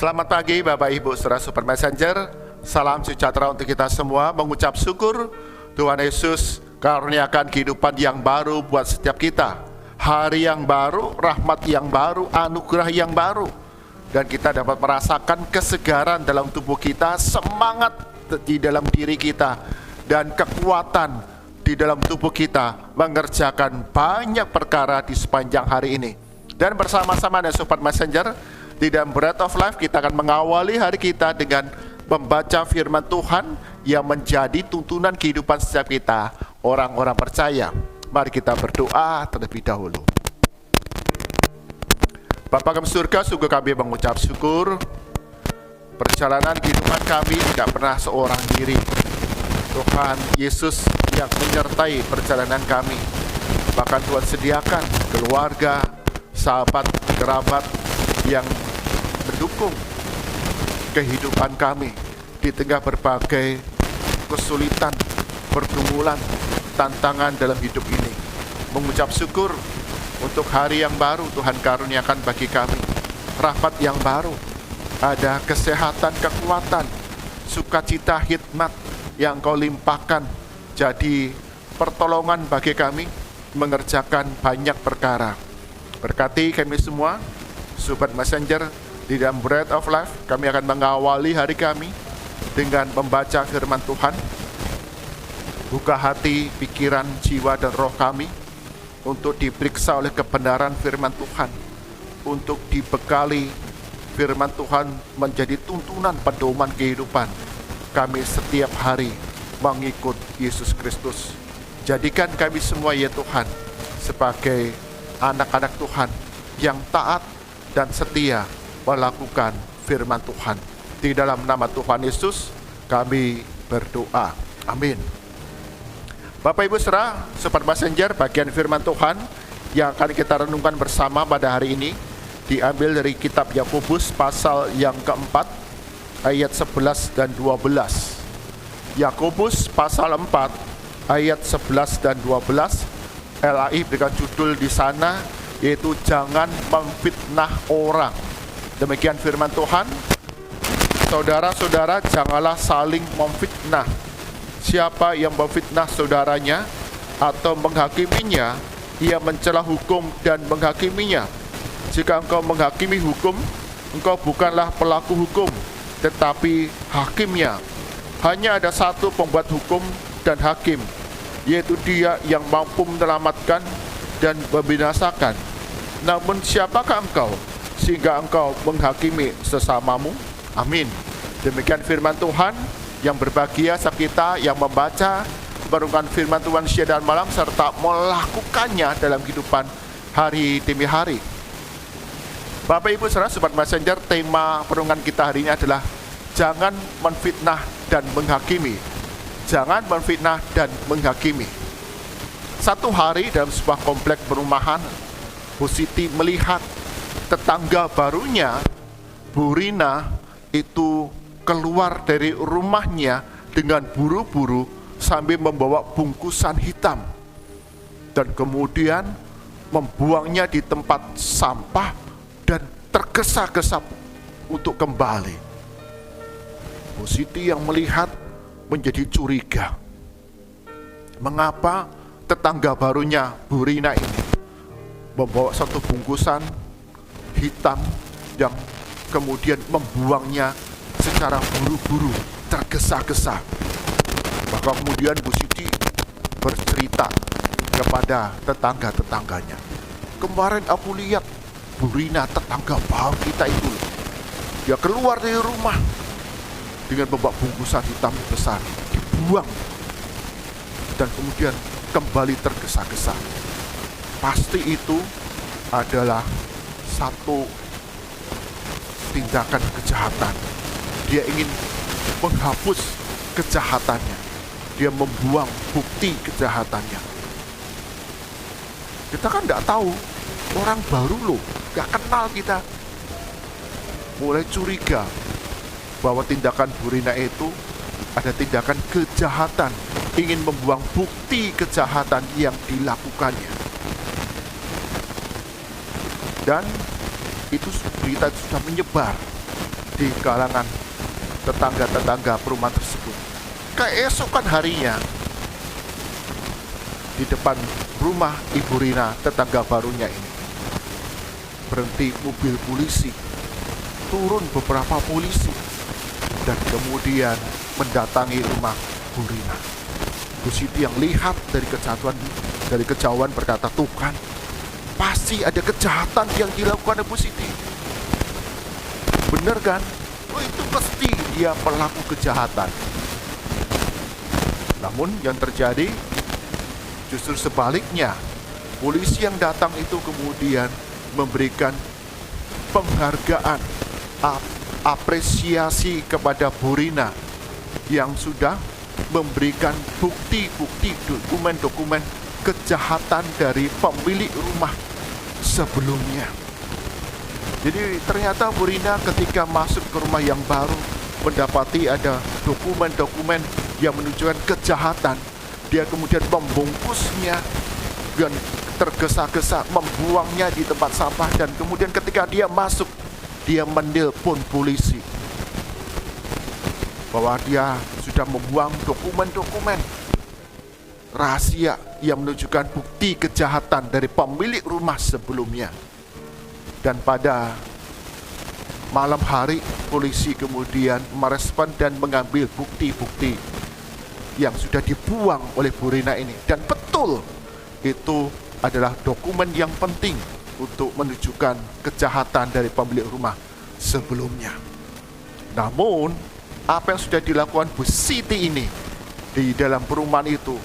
Selamat pagi Bapak Ibu Saudara Super Messenger. Salam sejahtera untuk kita semua. Mengucap syukur Tuhan Yesus karuniakan kehidupan yang baru buat setiap kita. Hari yang baru, rahmat yang baru, anugerah yang baru. Dan kita dapat merasakan kesegaran dalam tubuh kita, semangat di dalam diri kita, dan kekuatan di dalam tubuh kita mengerjakan banyak perkara di sepanjang hari ini. Dan bersama-sama dengan Sobat Messenger, di dalam Bread of Life kita akan mengawali hari kita dengan membaca firman Tuhan yang menjadi tuntunan kehidupan setiap kita, orang-orang percaya. Mari kita berdoa terlebih dahulu. Bapa kami surga, sungguh kami mengucap syukur. Perjalanan kehidupan kami tidak pernah seorang diri. Tuhan Yesus yang menyertai perjalanan kami. Bahkan Tuhan sediakan keluarga, sahabat, kerabat yang mendukung kehidupan kami di tengah berbagai kesulitan, pergumulan, tantangan dalam hidup ini. Mengucap syukur untuk hari yang baru Tuhan karuniakan bagi kami, rahmat yang baru, ada kesehatan, kekuatan, sukacita, hikmat yang Kau limpahkan jadi pertolongan bagi kami mengerjakan banyak perkara. Berkati kami semua, Sobat Messenger, di dalam Bread of Life. Kami akan mengawali hari kami dengan membaca firman Tuhan. Buka hati, pikiran, jiwa, dan roh kami untuk diperiksa oleh kebenaran firman Tuhan, untuk dibekali firman Tuhan menjadi tuntunan pedoman kehidupan kami setiap hari mengikut Yesus Kristus. Jadikan kami semua ya Tuhan sebagai anak-anak Tuhan yang taat dan setia melakukan firman Tuhan. Di dalam nama Tuhan Yesus kami berdoa. Amin. Bapak Ibu Saudara, Sobat Messenger, bagian firman Tuhan yang akan kita renungkan bersama pada hari ini diambil dari kitab Yakobus pasal yang keempat ayat 11 dan 12. Yakobus pasal 4 ayat 11 dan 12. LAI berikan judul di sana yaitu jangan memfitnah orang. Demikian firman Tuhan. Saudara-saudara, janganlah saling memfitnah. Siapa yang memfitnah saudaranya atau menghakiminya, ia mencela hukum dan menghakiminya. Jika engkau menghakimi hukum, engkau bukanlah pelaku hukum, tetapi hakimnya. Hanya ada satu pembuat hukum dan hakim, yaitu Dia yang mampu menyelamatkan dan membinasakan. Namun siapakah engkau sehingga engkau menghakimi sesamamu? Amin. Demikian firman Tuhan. Yang berbahagia setiap kita yang membaca, merenungkan firman Tuhan siang dan malam serta melakukannya dalam kehidupan hari demi hari. Bapak Ibu Saudara Sobat Messenger, tema perenungan kita hari ini adalah jangan menfitnah dan menghakimi. Jangan menfitnah dan menghakimi. Satu hari dalam sebuah komplek perumahan, Bu Siti melihat tetangga barunya, Bu Rina, itu keluar dari rumahnya dengan buru-buru sambil membawa bungkusan hitam. Dan kemudian membuangnya di tempat sampah dan tergesa-gesa untuk kembali. Bu Siti yang melihat menjadi curiga. Mengapa tetangga barunya Bu Rina ini membawa satu bungkusan hitam yang kemudian membuangnya secara buru-buru, tergesa-gesa. Maka kemudian Bu Siti bercerita kepada tetangga-tetangganya, kemarin aku lihat Bu Rina, tetangga baru kita itu, dia keluar dari rumah dengan membawa bungkusan hitam besar, dibuang dan kemudian kembali tergesa-gesa. Pasti itu adalah satu tindakan kejahatan. Dia ingin menghapus kejahatannya. Dia membuang bukti kejahatannya. Kita kan tidak tahu, orang baru loh, gak kenal kita. Mulai curiga bahwa tindakan Bu Rina itu ada tindakan kejahatan, ingin membuang bukti kejahatan yang dilakukannya. Dan itu berita sudah menyebar di kalangan tetangga-tetangga perumahan tersebut. Keesokan harinya, di depan rumah Ibu Rina, tetangga barunya ini, berhenti mobil polisi, turun beberapa polisi, dan kemudian mendatangi rumah Bu Rina. Bu Siti yang lihat dari kejauhan berkata, "Tuh kan, pasti ada kejahatan yang dilakukan Bu Siti." Bener kan? Oh, itu pasti dia pelaku kejahatan. Namun yang terjadi justru sebaliknya. Polisi yang datang itu kemudian memberikan penghargaan, apresiasi kepada Bu Rina yang sudah memberikan bukti-bukti, dokumen-dokumen kejahatan dari pemilik rumah sebelumnya. Jadi ternyata Bu Rina ketika masuk ke rumah yang baru mendapati ada dokumen-dokumen yang menunjukkan kejahatan. Dia kemudian membungkusnya dan tergesa-gesa membuangnya di tempat sampah, dan kemudian ketika dia masuk, dia menelpon polisi bahwa dia sudah membuang dokumen-dokumen rahasia yang menunjukkan bukti kejahatan dari pemilik rumah sebelumnya. Dan pada malam hari, polisi kemudian merespon dan mengambil bukti-bukti yang sudah dibuang oleh Bu Rina ini. Dan betul, itu adalah dokumen yang penting untuk menunjukkan kejahatan dari pemilik rumah sebelumnya. Namun, apa yang sudah dilakukan Bu Siti ini di dalam perumahan itu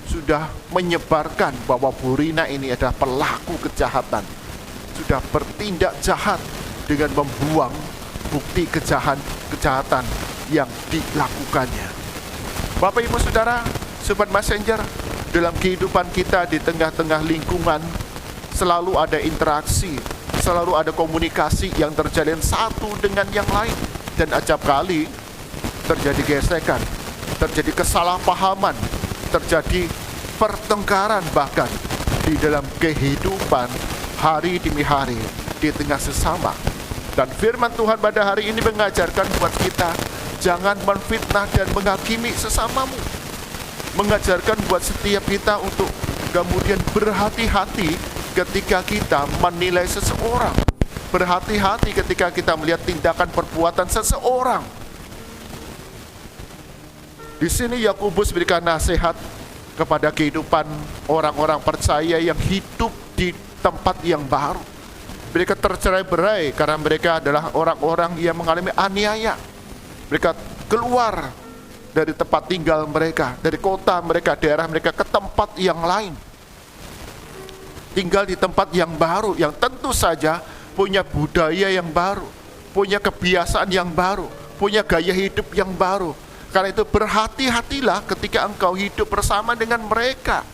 sudah menyebarkan bahwa Bu Rina ini adalah pelaku kejahatan, sudah bertindak jahat dengan membuang bukti kejahatan yang dilakukannya. Bapak Ibu Saudara, Sobat Messenger, dalam kehidupan kita di tengah-tengah lingkungan selalu ada interaksi, selalu ada komunikasi yang terjalin satu dengan yang lain, dan acap kali terjadi gesekan, terjadi kesalahpahaman, terjadi pertengkaran bahkan di dalam kehidupan hari demi hari di tengah sesama. Dan firman Tuhan pada hari ini mengajarkan buat kita, jangan menfitnah dan menghakimi sesamamu. Mengajarkan buat setiap kita untuk kemudian berhati-hati ketika kita menilai seseorang, berhati-hati ketika kita melihat tindakan perbuatan seseorang. Di sini Yakobus berikan nasihat kepada kehidupan orang-orang percaya yang hidup di tempat yang baru. Mereka tercerai-berai karena mereka adalah orang-orang yang mengalami aniaya. Mereka keluar dari tempat tinggal mereka, dari kota mereka, daerah mereka, ke tempat yang lain. Tinggal di tempat yang baru, yang tentu saja punya budaya yang baru, punya kebiasaan yang baru, punya gaya hidup yang baru. Karena itu berhati-hatilah ketika engkau hidup bersama dengan mereka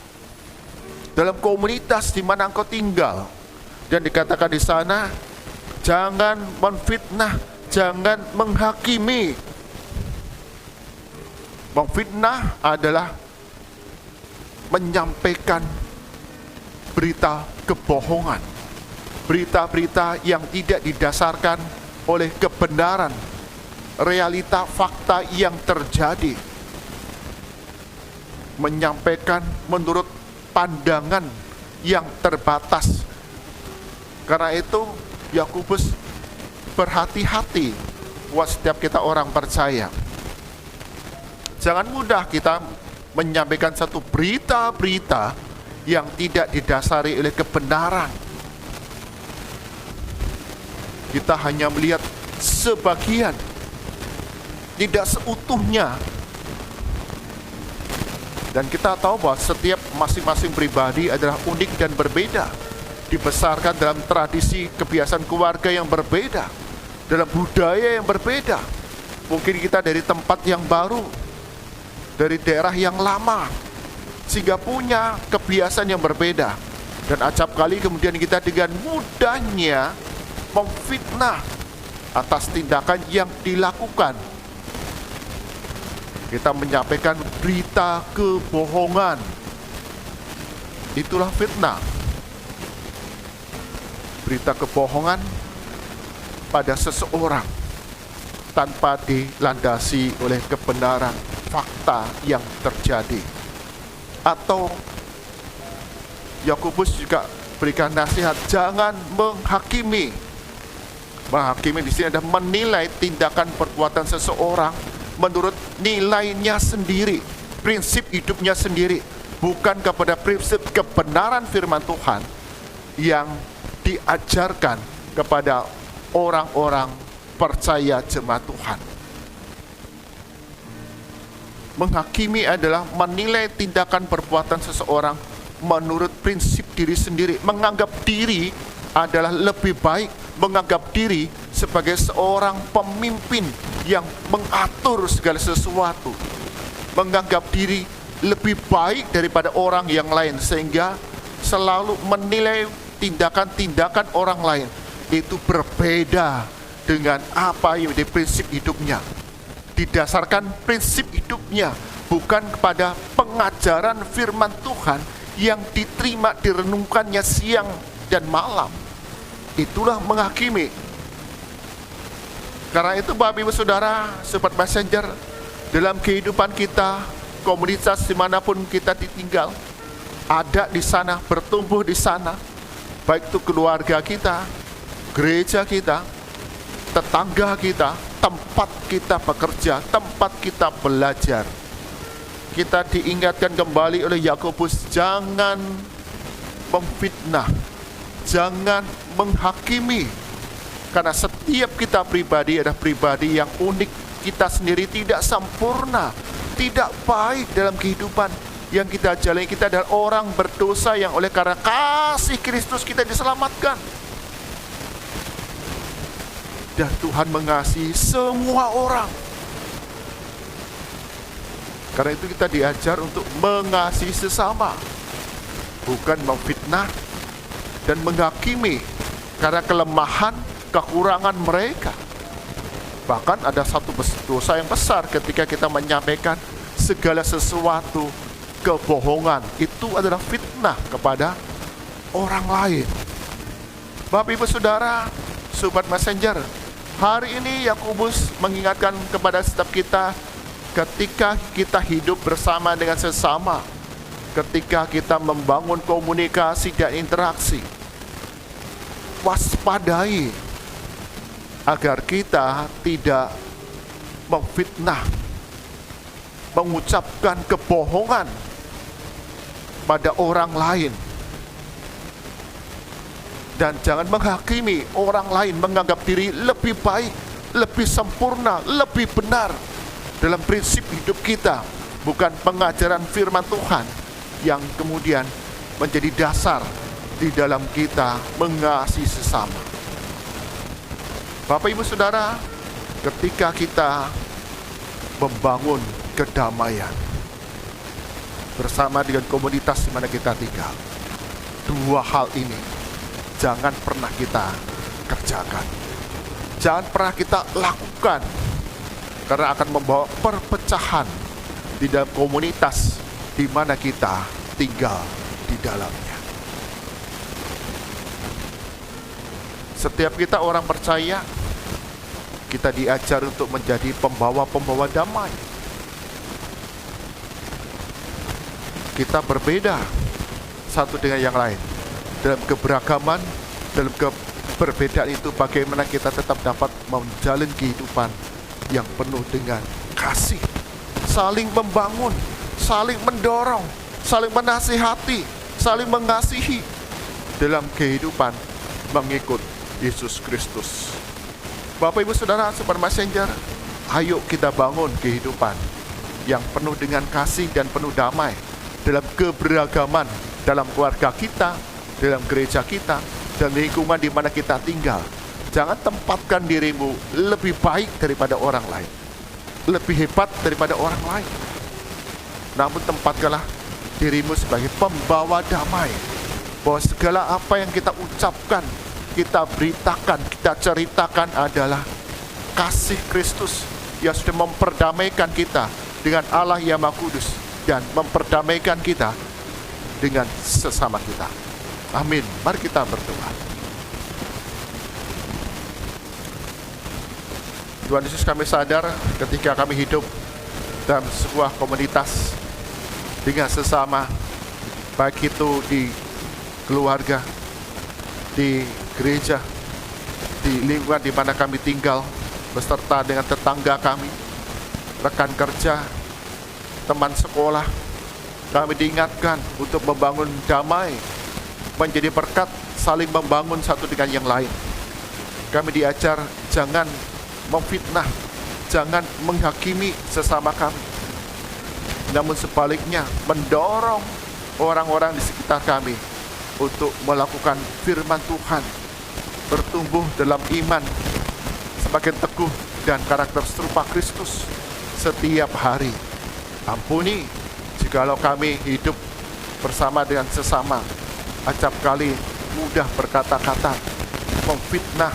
dalam komunitas di mana engkau tinggal. Dan dikatakan di sana, jangan menfitnah, jangan menghakimi. Memfitnah adalah menyampaikan berita kebohongan, berita-berita yang tidak didasarkan oleh kebenaran, realita fakta yang terjadi, menyampaikan menurut pandangan yang terbatas. Karena itu Yakobus berhati-hati buat setiap kita orang percaya. Jangan mudah kita menyampaikan satu berita-berita yang tidak didasari oleh kebenaran. Kita hanya melihat sebagian, tidak seutuhnya. Dan kita tahu bahwa setiap masing-masing pribadi adalah unik dan berbeda. Dibesarkan dalam tradisi kebiasaan keluarga yang berbeda, dalam budaya yang berbeda. Mungkin kita dari tempat yang baru, dari daerah yang lama, sehingga punya kebiasaan yang berbeda. Dan acap kali kemudian kita dengan mudahnya memfitnah atas tindakan yang dilakukan. Kita menyampaikan berita kebohongan. Itulah fitnah. Berita kebohongan pada seseorang. tanpa dilandasi oleh kebenaran fakta yang terjadi. Atau Yakobus juga berikan nasihat, jangan menghakimi. Menghakimi di sini ada menilai tindakan perbuatan seseorang menurut nilainya sendiri, prinsip hidupnya sendiri, bukan kepada prinsip kebenaran firman Tuhan yang diajarkan kepada orang-orang percaya jemaat Tuhan. Menghakimi adalah menilai tindakan perbuatan seseorang menurut prinsip diri sendiri, menganggap diri adalah lebih baik, menganggap diri sebagai seorang pemimpin yang mengatur segala sesuatu, menganggap diri lebih baik daripada orang yang lain, sehingga selalu menilai tindakan-tindakan orang lain itu berbeda dengan apa yang menjadi prinsip hidupnya, didasarkan prinsip hidupnya bukan kepada pengajaran firman Tuhan yang diterima direnungkannya siang dan malam. Itulah menghakimi. Karena itu Bapak Ibu Saudara, Sobat Messenger, dalam kehidupan kita, komunitas dimanapun kita ditinggal, ada di sana, bertumbuh di sana, baik itu keluarga kita, gereja kita, tetangga kita, tempat kita bekerja, tempat kita belajar. Kita diingatkan kembali oleh Yakobus, jangan memfitnah, jangan menghakimi. Karena setiap kita pribadi adalah pribadi yang unik, kita sendiri tidak sempurna, tidak baik dalam kehidupan yang kita jalani. Kita adalah orang berdosa yang oleh karena kasih Kristus kita diselamatkan. Dan Tuhan mengasihi semua orang. Karena itu kita diajar untuk mengasihi sesama, bukan memfitnah dan menghakimi karena kelemahan, kekurangan mereka. Bahkan ada satu dosa yang besar ketika kita menyampaikan segala sesuatu kebohongan. Itu adalah fitnah kepada orang lain. Bapak Ibu Saudara, Sobat Messenger, hari ini Yakobus mengingatkan kepada setiap kita, ketika kita hidup bersama dengan sesama, ketika kita membangun komunikasi dan interaksi, waspadai agar kita tidak memfitnah, mengucapkan kebohongan pada orang lain. Dan jangan menghakimi orang lain, menganggap diri lebih baik, lebih sempurna, lebih benar dalam prinsip hidup kita, bukan pengajaran firman Tuhan yang kemudian menjadi dasar di dalam kita mengasihi sesama. Bapak Ibu Saudara, ketika kita membangun kedamaian bersama dengan komunitas di mana kita tinggal, dua hal ini jangan pernah kita kerjakan, jangan pernah kita lakukan, karena akan membawa perpecahan di dalam komunitas di mana kita tinggal di dalamnya. Setiap kita orang percaya, kita diajar untuk menjadi pembawa-pembawa damai. Kita berbeda satu dengan yang lain dalam keberagaman, dalam keberbedaan itu bagaimana kita tetap dapat menjalin kehidupan yang penuh dengan kasih, saling membangun, saling mendorong, saling menasihati, saling mengasihi dalam kehidupan mengikut Yesus Kristus. Bapak Ibu Saudara, Sobat Messenger, ayo kita bangun kehidupan yang penuh dengan kasih dan penuh damai dalam keberagaman, dalam keluarga kita, dalam gereja kita, dan lingkungan di mana kita tinggal. Jangan tempatkan dirimu lebih baik daripada orang lain, lebih hebat daripada orang lain. Namun tempatkanlah dirimu sebagai pembawa damai, bahwa segala apa yang kita ucapkan, kita beritakan, kita ceritakan adalah kasih Kristus yang sudah memperdamaikan kita dengan Allah yang Maha Kudus dan memperdamaikan kita dengan sesama kita. Amin. Mari kita berdoa. Tuhan Yesus, kami sadar ketika kami hidup dalam sebuah komunitas dengan sesama, baik itu di keluarga, di gereja, di lingkungan di mana kami tinggal, beserta dengan tetangga kami, rekan kerja, teman sekolah, kami diingatkan untuk membangun damai, menjadi berkat, saling membangun satu dengan yang lain. Kami diajar jangan memfitnah, jangan menghakimi sesama kami, namun sebaliknya mendorong orang-orang di sekitar kami untuk melakukan firman Tuhan, bertumbuh dalam iman, semakin teguh dan karakter serupa Kristus setiap hari. Ampuni jikalau kami hidup bersama dengan sesama acap kali mudah berkata-kata, memfitnah,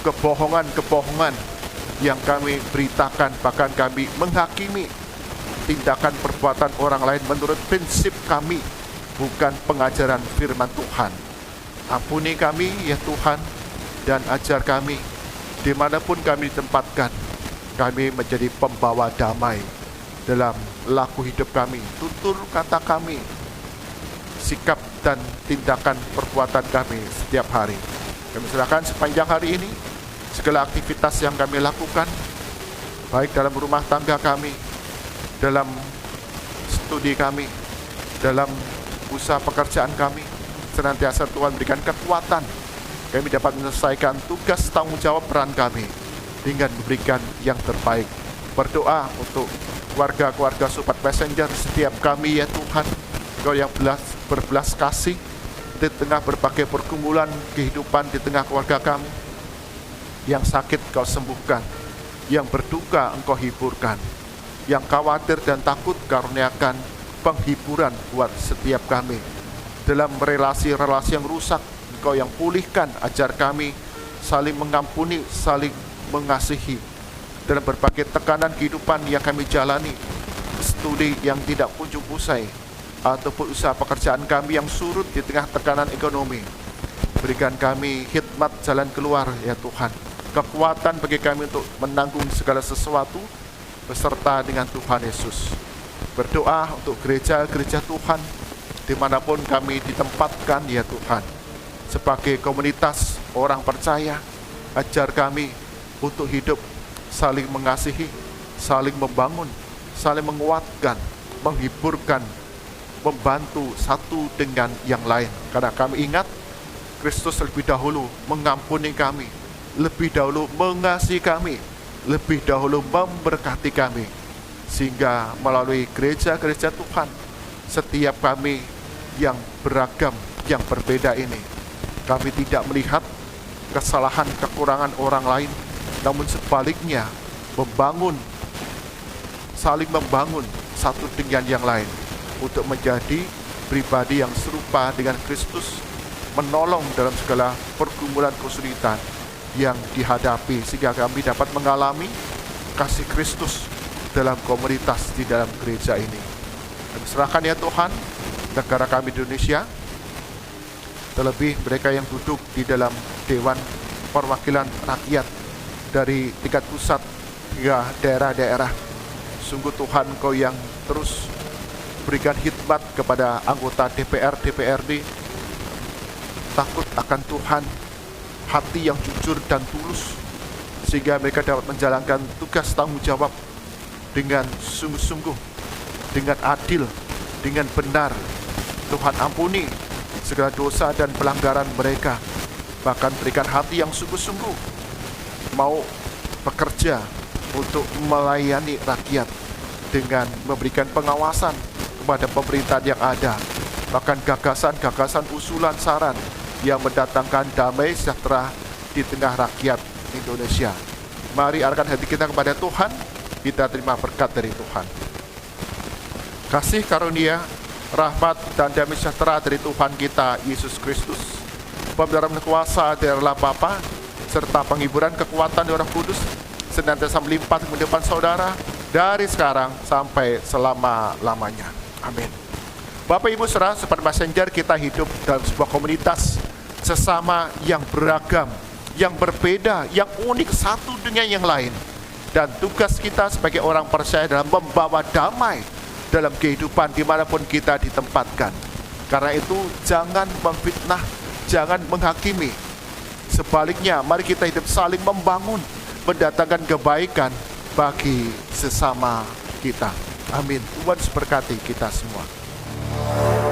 kebohongan-kebohongan yang kami beritakan, bahkan kami menghakimi tindakan perbuatan orang lain menurut prinsip kami, bukan pengajaran firman Tuhan. Ampuni kami ya Tuhan, dan ajar kami dimanapun kami ditempatkan, kami menjadi pembawa damai dalam laku hidup kami, tutur kata kami, sikap dan tindakan perbuatan kami setiap hari. Kami serahkan sepanjang hari ini segala aktivitas yang kami lakukan, baik dalam rumah tangga kami, dalam studi kami, dalam usaha pekerjaan kami. Senantiasa Tuhan berikan kekuatan kami dapat menyelesaikan tugas tanggung jawab peran kami dengan memberikan yang terbaik. Berdoa untuk keluarga-keluarga Sobat Messenger setiap kami ya Tuhan, Engkau yang berbelas kasih di tengah berbagai pergumulan kehidupan di tengah keluarga kami. Yang sakit Kau sembuhkan, yang berduka Engkau hiburkan, yang khawatir dan takut karuniakan penghiburan buat setiap kami. Dalam relasi-relasi yang rusak, Engkau yang pulihkan, ajar kami saling mengampuni, saling mengasihi. Dalam berbagai tekanan kehidupan yang kami jalani, studi yang tidak kunjung usai, ataupun usaha pekerjaan kami yang surut di tengah tekanan ekonomi, berikan kami hikmat jalan keluar ya Tuhan, kekuatan bagi kami untuk menanggung segala sesuatu beserta dengan Tuhan Yesus. Berdoa untuk gereja-gereja Tuhan dimanapun kami ditempatkan ya Tuhan, sebagai komunitas orang percaya, ajar kami untuk hidup saling mengasihi, saling membangun, saling menguatkan, menghiburkan, membantu satu dengan yang lain. Karena kami ingat Kristus lebih dahulu mengampuni kami, lebih dahulu mengasihi kami, lebih dahulu memberkati kami, sehingga melalui gereja-gereja Tuhan, setiap kami yang beragam, yang berbeda ini, kami tidak melihat kesalahan, kekurangan orang lain, namun sebaliknya saling membangun satu dengan yang lain untuk menjadi pribadi yang serupa dengan Kristus, menolong dalam segala pergumulan kesulitan yang dihadapi, sehingga kami dapat mengalami kasih Kristus dalam komunitas di dalam gereja ini. Kami serahkan ya Tuhan negara kami di Indonesia, terlebih mereka yang duduk di dalam Dewan Perwakilan Rakyat dari tingkat pusat hingga daerah-daerah. Sungguh Tuhan, Kau yang terus berikan khidmat kepada anggota DPR, DPRD, takut akan Tuhan, hati yang jujur dan tulus, sehingga mereka dapat menjalankan tugas tanggung jawab dengan sungguh-sungguh, dengan adil, dengan benar. Tuhan ampuni segala dosa dan pelanggaran mereka, bahkan berikan hati yang sungguh-sungguh mau bekerja untuk melayani rakyat dengan memberikan pengawasan kepada pemerintahan yang ada, bahkan gagasan-gagasan, usulan, saran yang mendatangkan damai sejahtera di tengah rakyat Indonesia. Mari arahkan hati kita kepada Tuhan, kita terima berkat dari Tuhan. Kasih karunia, rahmat dan damai sejahtera dari Tuhan kita Yesus Kristus, pemeliharaan kuasa dari Allah Bapa, serta penghiburan kekuatan dari Roh Kudus senantiasa melimpah di depan saudara dari sekarang sampai selama-lamanya. Amin. Bapak Ibu Saudara, Sobat Messenger, kita hidup dalam sebuah komunitas sesama yang beragam, yang berbeda, yang unik satu dengan yang lain. Dan tugas kita sebagai orang percaya adalah membawa damai dalam kehidupan dimanapun kita ditempatkan. Karena itu jangan memfitnah, jangan menghakimi. Sebaliknya, mari kita hidup saling membangun, mendatangkan kebaikan bagi sesama kita. Amin. Tuhan memberkati kita semua.